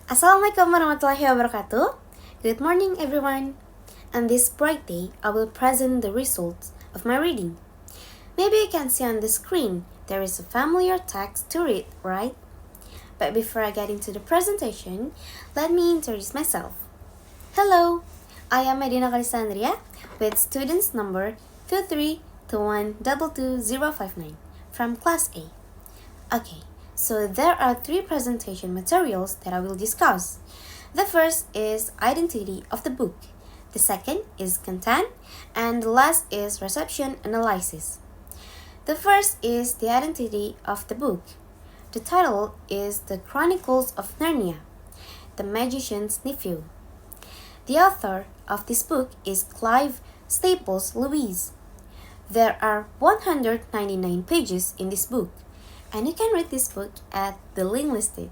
Assalamualaikum warahmatullahi wabarakatuh. Good morning, everyone. On this bright day, I will present the results of my reading. Maybe you can see on the screen there is a familiar text to read, right? But before I get into the presentation, let me introduce myself. Hello, I am Medina Callista Andria with students number 2321222059 from Class A. Okay, so there are three presentation materials that I will discuss. The first is identity of the book. The second is content, and the last is reception analysis. The first is the identity of the book. The title is The Chronicles of Narnia, The Magician's Nephew. The author of this book is Clive Staples Lewis. There are 199 pages in this book, and you can read this book at the link listed.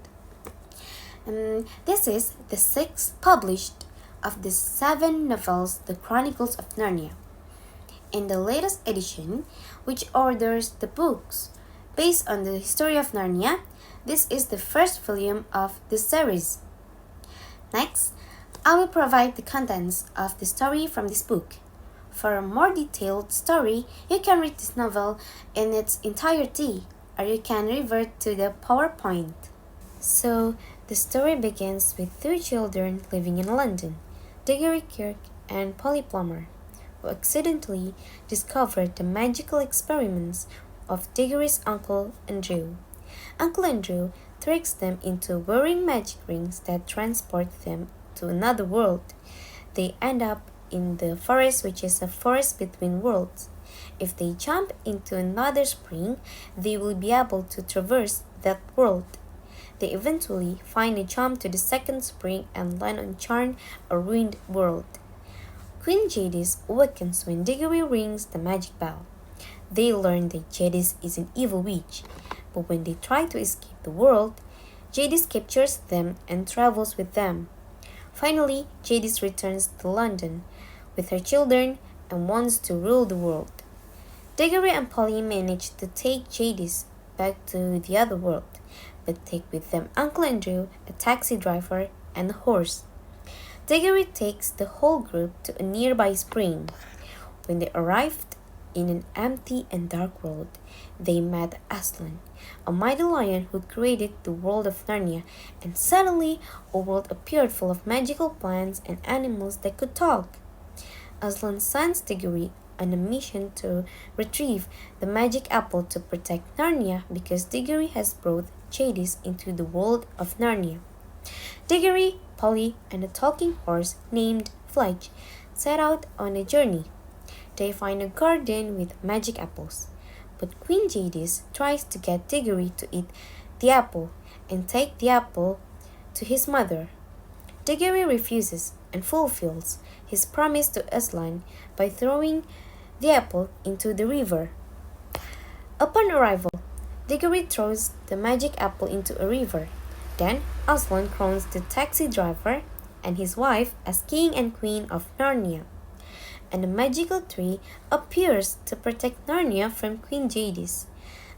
This is the sixth published of the 7 novels, The Chronicles of Narnia. In the latest edition, which orders the books based on the history of Narnia, this is the first volume of the series. Next, I will provide the contents of the story from this book. For a more detailed story, you can read this novel in its entirety, or you can revert to the PowerPoint. So, the story begins with two children living in London, Diggory Kirk and Polly Plummer, who accidentally discovered the magical experiments of Diggory's uncle Andrew. Uncle Andrew tricks them into wearing magic rings that transport them to another world. They end up in the forest, which is a forest between worlds. If they jump into another spring, they will be able to traverse that world. They eventually find a jump to the second spring and land on Charn, a ruined world. Queen Jadis awakens when Diggory rings the magic bell. They learn that Jadis is an evil witch, but when they try to escape the world, Jadis captures them and travels with them. Finally, Jadis returns to London with her children and wants to rule the world. Diggory and Polly manage to take Jadis back to the other world, but take with them Uncle Andrew, a taxi driver, and a horse. Diggory takes the whole group to a nearby spring. When they arrived in an empty and dark world, they met Aslan, a mighty lion who created the world of Narnia, and suddenly a world appeared full of magical plants and animals that could talk. Aslan sends Diggory on a mission to retrieve the magic apple to protect Narnia because Diggory has brought Jadis into the world of Narnia. Diggory, Polly, and a talking horse named Fledge set out on a journey. They find a garden with magic apples, but Queen Jadis tries to get Diggory to eat the apple and take the apple to his mother. Diggory refuses and fulfills his promise to Aslan by throwing the apple into the river. Upon arrival, Diggory throws the magic apple into a river. Then Aslan crowns the taxi driver and his wife as king and queen of Narnia, and a magical tree appears to protect Narnia from Queen Jadis.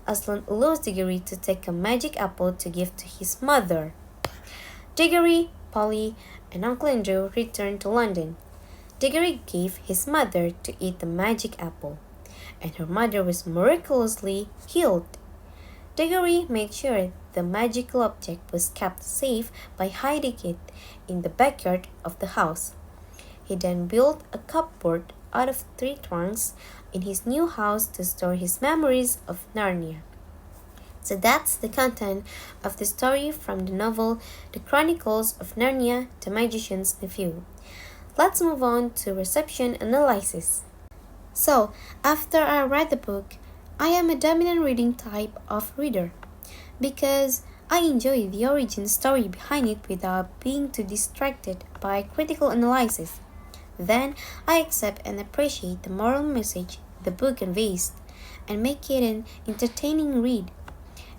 Aslan allows Diggory to take a magic apple to give to his mother. Diggory, Polly, and Uncle Andrew return to London. Diggory gave his mother to eat the magic apple, and her mother was miraculously healed. Diggory made sure the magical object was kept safe by hiding it in the backyard of the house. He then built a cupboard out of tree trunks in his new house to store his memories of Narnia. So that's the content of the story from the novel The Chronicles of Narnia, The Magician's Nephew. Let's move on to reception analysis. So, after I read the book, I am a dominant reading type of reader because I enjoy the origin story behind it without being too distracted by critical analysis. Then, I accept and appreciate the moral message the book conveys and make it an entertaining read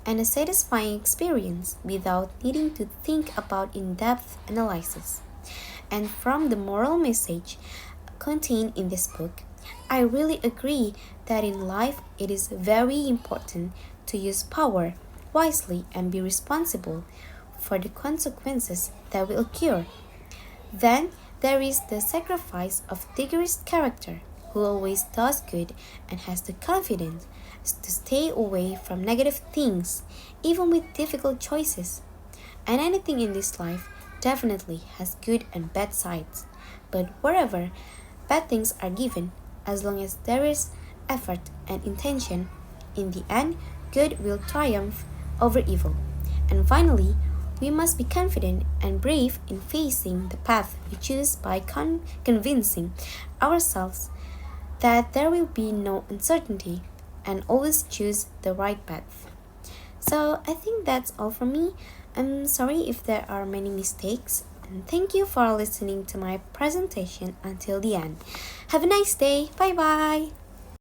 and a satisfying experience without needing to think about in-depth analysis. And from the moral message contained in this book, I really agree that in life it is very important to use power wisely and be responsible for the consequences that will occur. Then there is the sacrifice of vigorous character, who always does good and has the confidence to stay away from negative things, even with difficult choices. And anything in this life definitely has good and bad sides. But wherever bad things are given, as long as there is effort and intention, in the end, good will triumph over evil. And finally, we must be confident and brave in facing the path we choose by convincing ourselves that there will be no uncertainty and always choose the right path. So I think that's all from me. I'm sorry if there are many mistakes, and thank you for listening to my presentation until the end. Have a nice day. Bye bye.